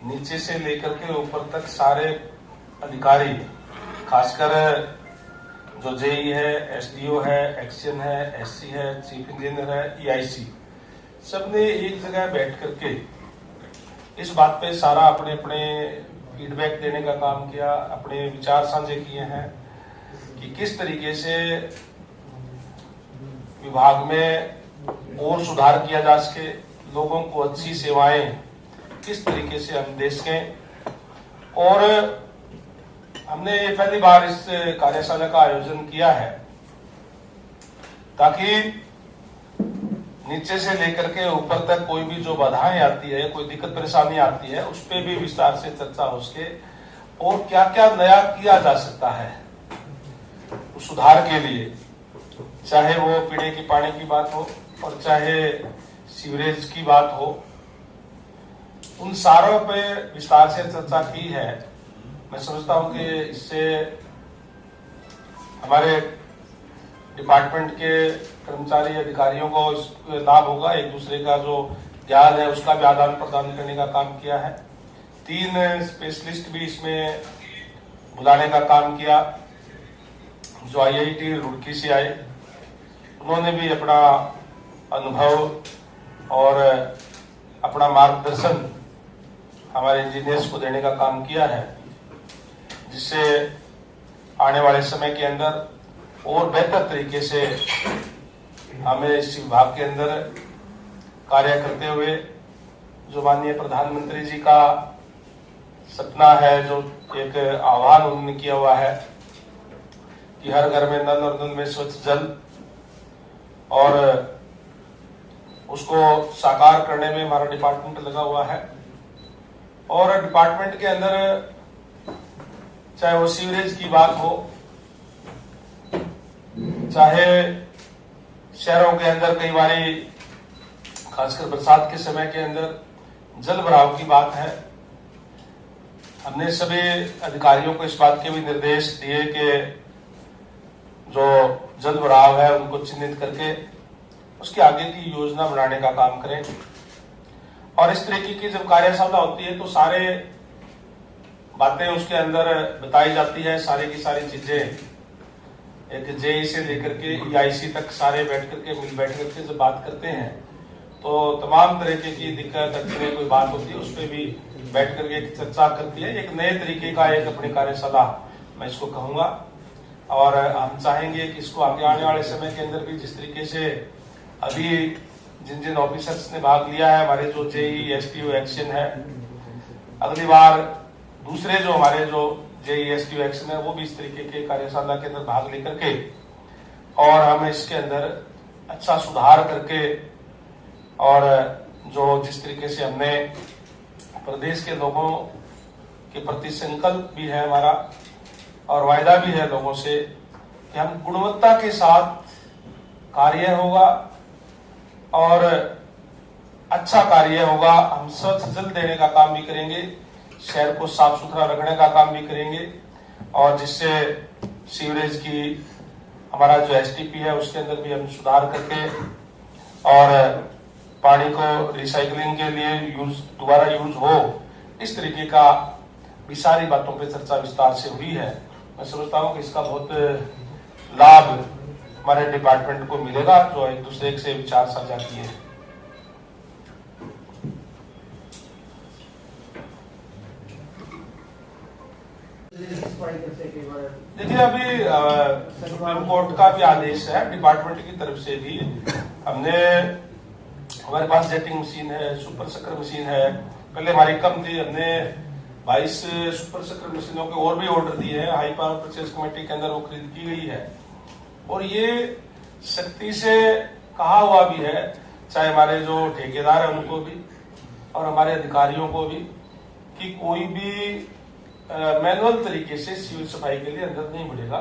नीचे से लेकर के ऊपर तक सारे अधिकारी, खासकर जो जेई है, एसडीओ है, एक्शन है, एससी है, चीफ इंजीनियर है, ईआईसी, सबने एक जगह बैठ करके इस बात पे सारा अपने अपने फीडबैक देने का काम किया, अपने विचार साझे किए हैं कि किस तरीके से विभाग में और सुधार किया जा सके, लोगों को अच्छी सेवाएं किस तरीके से हम दे सकें। और हमने ये पहली बार इस कार्यशाला का आयोजन किया है ताकि नीचे से लेकर के ऊपर तक कोई भी जो बाधाएं आती है, कोई दिक्कत परेशानी आती है, उस पर भी विस्तार से चर्चा हो सके और क्या क्या नया किया जा सकता है सुधार के लिए, चाहे वो पीने के पानी की बात हो और चाहे सीवरेज की बात हो। उन सारों पे विस्तार से चर्चा की है। मैं समझता हूं कि इससे हमारे डिपार्टमेंट के कर्मचारी अधिकारियों को लाभ होगा। एक दूसरे का जो ज्ञान है उसका भी आदान प्रदान करने का काम किया है। 3 स्पेशलिस्ट भी इसमें बुलाने का काम किया जो आईआईटी रुड़की से आए। उन्होंने भी अपना अनुभव और अपना मार्गदर्शन हमारे इंजीनियर्स को देने का काम किया है, जिससे आने वाले समय के अंदर और बेहतर तरीके से हमें इस विभाग के अंदर कार्य करते हुए जो माननीय प्रधानमंत्री जी का सपना है, जो एक आह्वान उन्होंने किया हुआ है कि हर घर में नल और नल में स्वच्छ जल, और उसको साकार करने में हमारा डिपार्टमेंट लगा हुआ है। और डिपार्टमेंट के अंदर चाहे वो सीवरेज की बात हो, चाहे शहरों के अंदर कई बारी खासकर बरसात के समय के अंदर जल भराव की बात है, हमने सभी अधिकारियों को इस बात के भी निर्देश दिए कि जो जल भराव है उनको चिन्हित करके उसके आगे की योजना बनाने का काम करें। और इस तरीके की जब कार्यशाला होती है तो सारे बातें उसके अंदर बताई जाती है, सारी की सारी चीजें एक जेई से लेकर के ईआईसी तक सारे बैठ करके जब बात करते हैं तो तमाम तरीके की दिक्कत अड़चने कोई बात होती है उस पर भी बैठ करके एक चर्चा करती है। एक नए तरीके का एक अपनी कार्यशाला मैं इसको कहूंगा। और हम चाहेंगे कि इसको आगे आने वाले समय के अंदर भी जिस तरीके से अभी जिन जिन ऑफिसर्स ने भाग लिया है, हमारे जो जेई एसटीओ एक्शन है, अगली बार दूसरे जो हमारे जो जेई एसटीओ एक्शन है वो भी इस तरीके के कार्यशाला के अंदर भाग लेकर के और हम इसके अंदर अच्छा सुधार करके, और जो जिस तरीके से हमने प्रदेश के लोगों के प्रति संकल्प भी है हमारा और वायदा भी है लोगों से कि हम गुणवत्ता के साथ कार्य होगा और अच्छा कार्य होगा। हम स्वच्छ जल देने का काम भी करेंगे, शहर को साफ सुथरा रखने का काम भी करेंगे, और जिससे सीवरेज की हमारा जो एसटीपी है उसके अंदर भी हम सुधार करके और पानी को रिसाइकलिंग के लिए दोबारा यूज हो, इस तरीके का भी सारी बातों पे चर्चा विस्तार से हुई है। मैं समझता हूँ कि इसका बहुत लाभ हमारे डिपार्टमेंट को मिलेगा जो एक दूसरे से विचार साझा किए हैं। देखिए, अभी सुप्रीम कोर्ट का भी आदेश है, डिपार्टमेंट की तरफ से भी हमने, हमारे पास जेटिंग मशीन है, सुपर शक्कर मशीन है, पहले हमारी कम थी, हमने 22 सुपर शक्कर मशीनों के और भी ऑर्डर दिए हैं। हाई पावर परचेज कमेटी के अंदर वो खरीद की गई है और ये सख्ती से कहा हुआ भी है, चाहे हमारे जो ठेकेदार है उनको भी और हमारे अधिकारियों को भी, कि कोई भी मैनुअल तरीके से सिविल सफाई के लिए अंदर नहीं बढ़ेगा।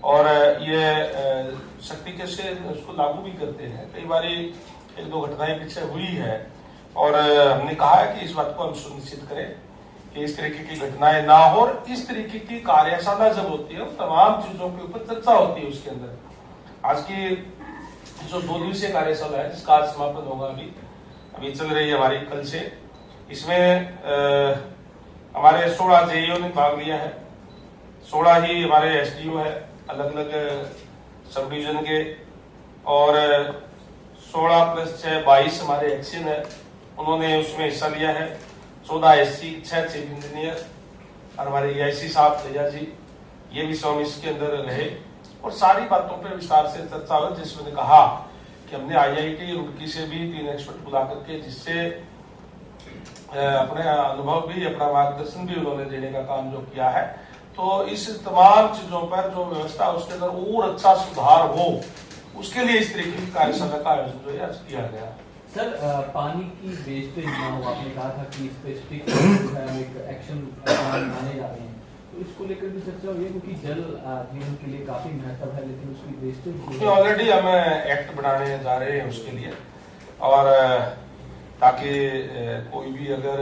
और ये सख्ती के से उसको लागू भी करते हैं। कई बार 1-2 घटनाएं पीछे हुई है और हमने कहा है कि इस बात को हम सुनिश्चित करें कि इस तरीके की घटनाएं ना हो। और इस तरीके की कार्यशाला जब होती है तमाम चीजों के ऊपर चर्चा होती है उसके अंदर। आज की जो 2 दिवसीय कार्यशाला है जिसका आज समापन होगा, अभी चल रही है हमारी कल से, इसमें 16 जेईओ ने भाग लिया है, 16 ही हमारे एसडीओ है अलग अलग सब डिवीजन के, और 16 + 6 22 हमारे एक्शन है, उन्होंने उसमें हिस्सा लिया है। 14 एससी, 6 चीफ इंजीनियर और हमारे EIC साहब भैया जी, ये भी स्वामिस के अंदर रहे और सारी बातों पर विस्तार से चर्चा हुई, जिसमें कहा कि हमने IIT रुड़की से भी 3 एक्सपर्ट बुला करके, जिससे अपने अनुभव भी, अपना मार्गदर्शन भी उन्होंने देने का काम जो किया है। तो इस तमाम चीजों पर जो व्यवस्था उसके अंदर और अच्छा सुधार हो, उसके लिए इस तरीके की कार्यशाला का आयोजन जो है आज किया गया। सर, पानी की वेस्टेज ना हो, आपने कहा था कि स्पेसिफिक एक एक्शन माने जा रहे हैं, तो इसको लेकर भी चर्चा हुई है, क्योंकि जल जीवन के लिए काफी महत्व है, लेकिन उसकी वेस्टेज ऑलरेडी हम एक्ट बनाने जा रहे हैं उसके लिए, और ताकि कोई भी अगर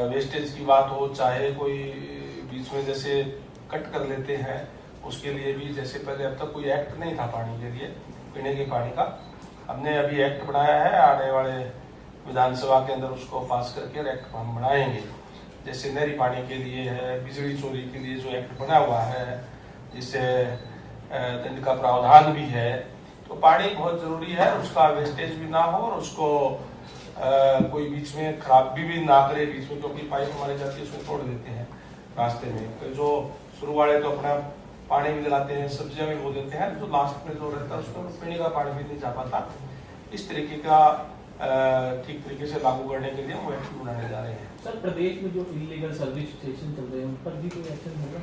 वेस्टेज की बात हो, चाहे कोई बीच में जैसे कट कर लेते हैं, उसके लिए भी, जैसे पहले अब तक कोई एक्ट नहीं था पानी के लिए, पीने के पानी का, हमने अभी एक्ट बनाया है, आने वाले विधानसभा के अंदर उसको पास करके एक्ट हम बनाएंगे। जैसे नहरी पानी के लिए है, बिजली चोरी के लिए जो एक्ट बना हुआ है, जिससे दंड का प्रावधान भी है। तो पानी बहुत जरूरी है, उसका वेस्टेज भी ना हो और उसको कोई बीच में खराब भी ना करे बीच में, क्योंकि पाइप हमारी जाती है उसमें तोड़ देते हैं रास्ते में। तो जो शुरू वाले तो अपना पानी भी दिलाते हैं, सब्जियां भी बो देते हैं, तो लास्ट में जो रहता है उसमें पीने का पानी भी नहीं जा पाता। इस तरीके का ठीक तरीके से लागू करने के लिए हम एक्ट बनाने जा रहे हैं। सर, प्रदेश में जो इलीगल सर्विस स्टेशन चल रहे हैं, उन पर भी कोई एक्शन होगा,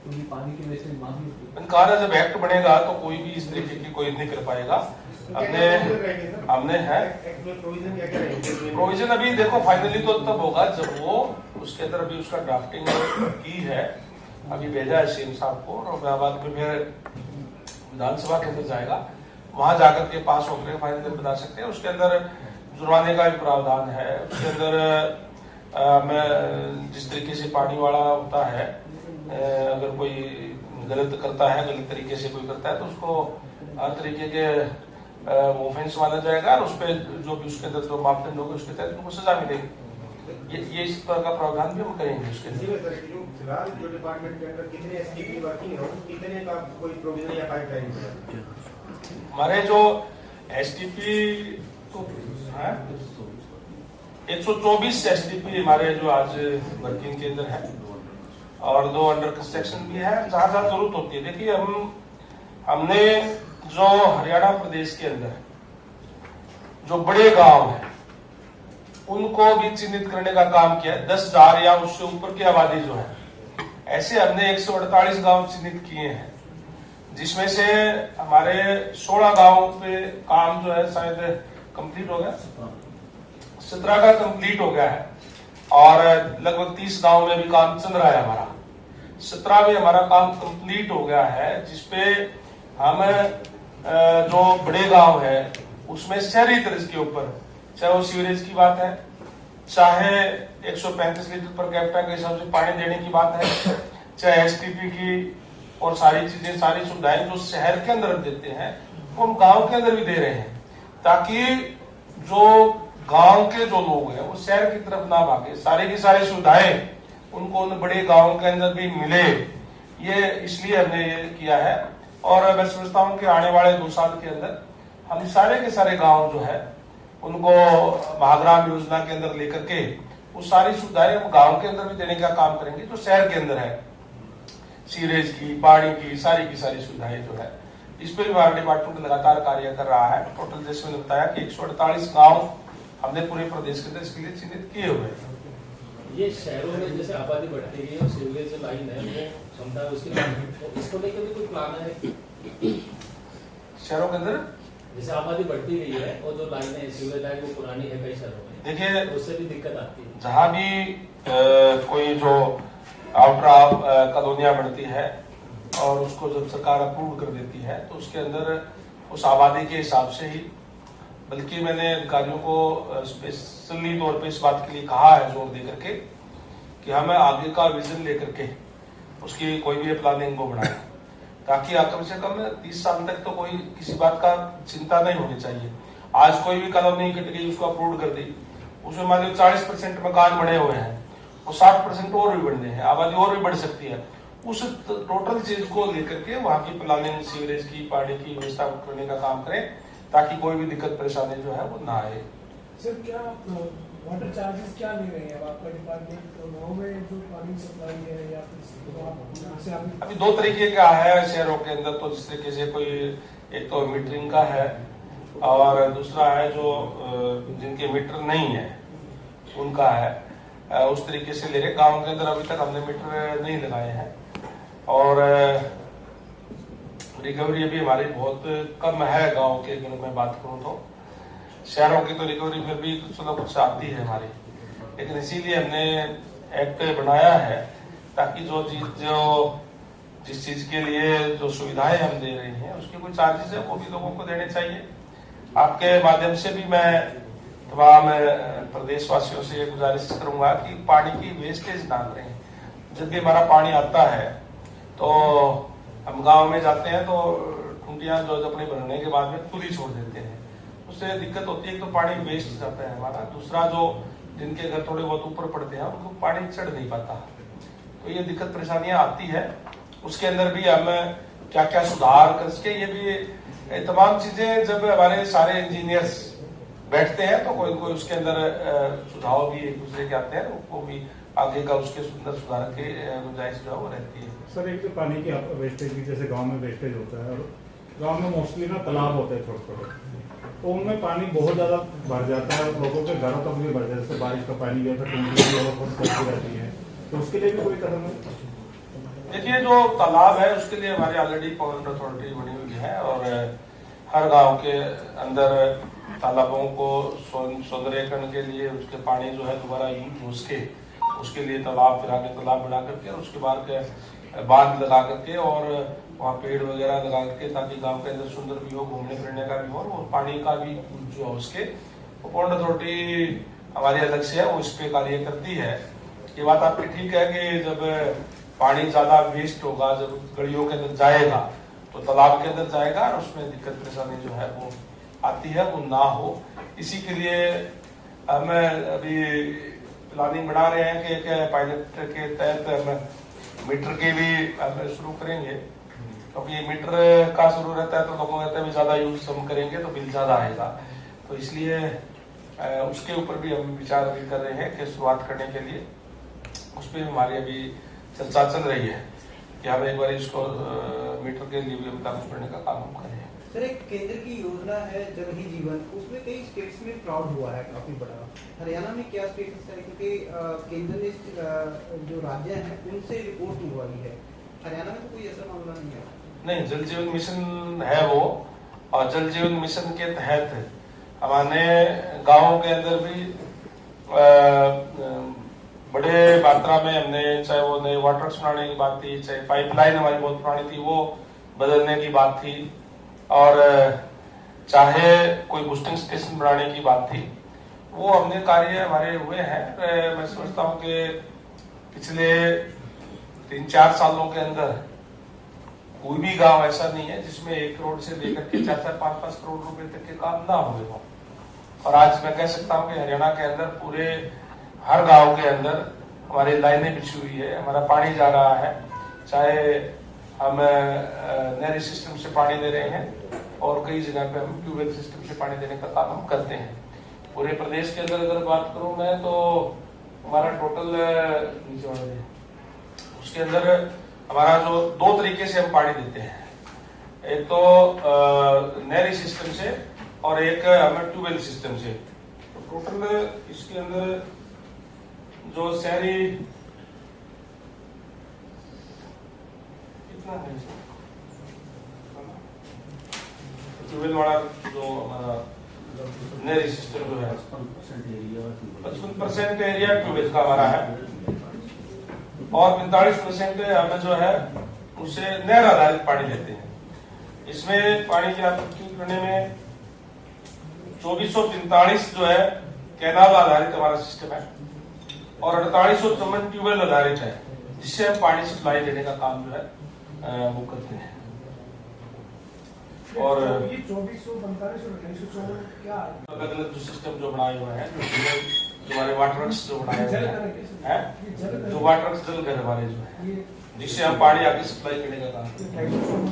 क्योंकि पानी की वेस्टेज मांगी कहा जब एक्ट बनेगा तो कोई भी इस तरीके की कोई नहीं कर पाएगा। हमने है प्रोविजन, अभी देखो फाइनली तो तब होगा जब वो उसके अंदर अभी उसका ड्राफ्टिंग की है, अभी भेजा है सीएम साहब को, और बाद में फिर विधानसभा के अंदर जाएगा, वहां जाकर के पास होकर फाइनल बता सकते हैं। उसके अंदर जुर्माने का भी प्रावधान है, उसके अंदर मैं जिस तरीके से पानी वाला होता है, अगर कोई गलत करता है, गलत तरीके से कोई करता है, तो उसको हर तरीके के ऑफेंस माना जाएगा, और उस पर जो भी उसके अंदर जो मापदंड होंगे उसके तहत उनको सजा मिलेगी। ये इस तरह का प्रावधान भी हम करेंगे उसके अंदर। फिलहाल जो डिपार्टमेंट के अंदर कितने एसटीपी वर्किंग हो, कितने का कोई प्रोविजन या पाइपलाइन है? हमारे जो एसटीपी तो है 124 एसटीपी हमारे जो आज वर्किंग के अंदर है, और 2 अंडर कंस्ट्रक्शन भी है, जहां जहां जरूरत होती है। देखिए हमने जो हरियाणा प्रदेश के अंदर जो बड़े गांव हैं उनको भी चिन्हित करने का काम किया है। 10,000 या उससे ऊपर की आबादी जो है, ऐसे हमने 148 गांव चिन्हित किए हैं, जिसमें से हमारे 16 गांवों पे काम जो है शायद कंप्लीट हो गया, 17 का कंप्लीट हो गया है, और लगभग 30 गांव में भी काम चल रहा है हमारा। 17 में हमारा काम कंप्लीट हो गया है, जिसपे हम जो बड़े गांव है उसमें शहरी तर्ज के ऊपर, चाहे वो सीवरेज की बात है, चाहे 135 लीटर पर कैपिटा के हिसाब से पानी देने की बात है, चाहे एसटीपी की, और सारी चीजें, सारी सुविधाएं जो शहर के अंदर देते हैं उन गांव के अंदर भी दे रहे हैं, ताकि जो गांव के जो लोग हैं वो शहर की तरफ ना भागे, सारी की सारी सुविधाएं उनको उन बड़े गांवों के अंदर भी मिले। ये इसलिए हमने ये किया है, और मैं समझता हूं कि आने वाले 2 साल के अंदर हम सारे के सारे गांव जो है उनको महाग्राम योजना के अंदर लेकर के वो सारी सुविधाएं हम गांव के अंदर भी देने का काम करेंगे, जो शहर के अंदर है, सीवरेज की, पानी की सारी सुविधाएं जो है, इस पर भी हमारा डिपार्टमेंट लगातार कार्य कर रहा है। टोटल जैसे मैंने बताया कि 148 गांव हमने पूरे प्रदेश के अंदर इसके लिए चिन्हित किए हुए हैं। ये शहरों में जैसे आबादी बढ़ती गई और सीवरेज जो लाइन है वो क्षमता है उसकी, तो इसको लेकर भी कोई प्लान है शहरों के अंदर? जैसे आबादी बढ़ती गई है और जो लाइन है सीवरेज लाइन वो पुरानी है कई शहरों में, देखिए उससे भी दिक्कत आती है। जहां भी कोई जो आउटर कॉलोनियां बढ़ती है और उसको जब सरकार अप्रूव कर देती है, तो उसके अंदर उस आबादी के हिसाब से ही, बल्कि मैंने अधिकारियों को स्पेशली तौर पे इस बात के लिए कहा है जोर दे करके कि हमें आगे का विजन लेकर के उसकी कोई भी प्लानिंग को बढ़ाए, ताकि कम से कम 30 साल तक तो कोई किसी बात का चिंता नहीं होनी चाहिए। आज कोई भी कॉलोनी कट गई, उसको अप्रूव कर दी, उसमें मान लो 40% मकान बने हुए हैं, वो 60% और भी बढ़ने हैं, आबादी और भी बढ़ सकती है। उस टोटल चीज को लेकर के वहां की प्लानिंग, सीवरेज की, पानी की व्यवस्था करने का काम करें, ताकि कोई भी दिक्कत परेशानी जो है वो ना आए। सर क्या वाटर चार्जेस क्या ले रहे हैं आपका डिपार्टमेंट? तो गाँव में जो पानी सप्लाई है या फिर तो आप यहाँ से आप अभी दो तरीके का है शहरों के अंदर, तो जिस तरीके से कोई एक तो मीटरिंग का है और दूसरा है जो जिनके मीटर नहीं है उनका है, उस तरीके से ले रहे। गाँव के अंदर अभी तक हमने मीटर नहीं लगाए हैं और रिकवरी अभी हमारी बहुत कम है गांव के, अगर मैं बात करूं तो। शहरों की तो रिकवरी फिर भी कुछ ना कुछ आती है हमारी, लेकिन इसीलिए हमने एक्ट बनाया है ताकि जिस चीज के लिए जो सुविधाएं हम दे रहे हैं उसके कोई चार्जेस है वो भी लोगों को देने चाहिए। आपके माध्यम से भी मैं तमाम प्रदेशवासियों से गुजारिश करूंगा कि पानी की वेस्टेज ना करें। जब भी हमारा पानी आता है तो हम गांव में जाते हैं तो टूटियां जो अपने भरने के बाद में खुद ही छोड़ देते हैं, उससे दिक्कत होती है। तो पानी वेस्ट जाता है हमारा। दूसरा जो जिनके घर थोड़े बहुत ऊपर पड़ते हैं उनको पानी चढ़ नहीं पाता, तो ये दिक्कत परेशानियां आती है। उसके अंदर भी हम क्या क्या सुधार कर सके, ये भी तमाम चीजें जब हमारे सारे इंजीनियर्स बैठते हैं तो कोई कोई उसके अंदर सुझाव भी एक दूसरे के आते हैं, उनको भी आगे का उसके सुंदर सुधार के गुंजाइश जो है वो रहती है। सर एक तो पानी की वेस्टेज की, जैसे गांव में वेस्टेज होता है और गांव में मोस्टली ना तालाब होते हैं छोटे छोटे, तो उनमें पानी बहुत ज्यादा भर जाता है और लोगों के घरों तक भी भर जाता है। जैसे बारिश का पानी गया तो टूटी रहती है, तो उसके लिए भी कोई कदम है? देखिए जो तालाब है उसके लिए हमारी ऑलरेडी पॉइंट अथॉरिटी बनी हुई है और हर गांव के अंदर तालाबों को सौंदर्यकरण के लिए उसके पानी जो है दोबारा यूज उसके लिए तालाब बना करके उसके बाद बांध लगा करके और वहाँ पेड़ वगैरह लगा करके, ताकि गांव के अंदर सुंदर भी हो, घूमने फिरने का भी हो और पानी का भी जो है उसके पॉइंट अथॉरिटी हमारी अलग से है, वो इस पे कार्य करती है। ये बात आपकी ठीक है कि जब पानी ज्यादा वेस्ट होगा, जब गलियों के अंदर जाएगा तो तालाब के अंदर जाएगा और उसमें दिक्कत परेशानी जो है वो आती है, वो ना हो। इसी के लिए हम अभी प्लानिंग बना रहे हैं कि एक पायलट के तहत हम मीटर के भी हम शुरू करेंगे, क्योंकि तो मीटर का शुरू रहता है तो लोगों कहते हैं ज्यादा यूज हम करेंगे तो बिल ज्यादा आएगा, तो इसलिए उसके ऊपर भी हम विचार भी कर रहे हैं कि शुरुआत करने के लिए उस पर हमारी अभी चर्चा चल रही है कि हम एक बार इसको मीटर के लिए भी लागू करने का काम करें। सर एक केंद्र की योजना है जल ही जीवन, उसमें कई स्टेट्स में फ्रॉड हुआ है काफी बड़ा। हरियाणा में क्या स्टेटस है? क्योंकि केंद्र ने जो राज्य हैं उनसे रिपोर्ट मंगवाई है, हरियाणा में तो कोई ऐसा मामला नहीं है। नहीं, जल जीवन मिशन है वो, और जल जीवन मिशन के तहत हमारे गाँव के अंदर भी बड़े मात्रा में हमने, चाहे वो नए वाटर्स बनाने की बात थी, चाहे पाइपलाइन हमारी बहुत पुरानी थी वो बदलने की बात थी, और चाहे कोई बूस्टिंग स्टेशन बनाने की बात थी, वो हमने कार्य हमारे हुए हैं। मैं समझता हूँ कि पिछले 3-4 सालों के अंदर कोई भी गांव ऐसा नहीं है जिसमें 1 करोड़ से लेकर के 4-4, 5-5 करोड़ रुपए तक के काम ना हुए हो। और आज मैं कह सकता हूँ कि हरियाणा के अंदर पूरे हर गांव के अंदर हमारी लाइनें बिछी हुई है, हमारा पानी जा रहा है, चाहे हम नहरी सिस्टम से पानी दे रहे हैं और कई जगह पे हम ट्यूबवेल सिस्टम से पानी देने का काम हम करते हैं। पूरे प्रदेश के अंदर अगर बात करूं मैं तो हमारा टोटल उसके अंदर हमारा जो 2 तरीके से हम पानी देते हैं, एक तो नहरी सिस्टम से और एक हमें ट्यूबवेल सिस्टम से। तो टोटल इसके अंदर जो शहरी कितना है, ट्यूबवेल वाला जो हमारा नहरी सिस्टम जो है 55% एरिया ट्यूबवेल का हमारा है और 45% हमें जो है उससे नहर आधारित पानी लेते हैं। इसमें पानी की आपूर्ति करने में 2443 जो है कैनाल आधारित हमारा सिस्टम है और 4854 ट्यूबवेल आधारित है, जिससे हम पानी सप्लाई देने का काम जो है वो करते हैं। और ये 2445 और 2854 क्या अलग अलग जो सिस्टम जो बनाए हुए हैं जो हमारे वाटर वर्क्स जो बनाए हुए जल हैं, घर कैसे? हैं? ये जल घर- जो वाटर वर्क्स जल घर हमारे जो है, ये जिससे हम पानी आगे सप्लाई करने का काम करते हैं। Thank you so much.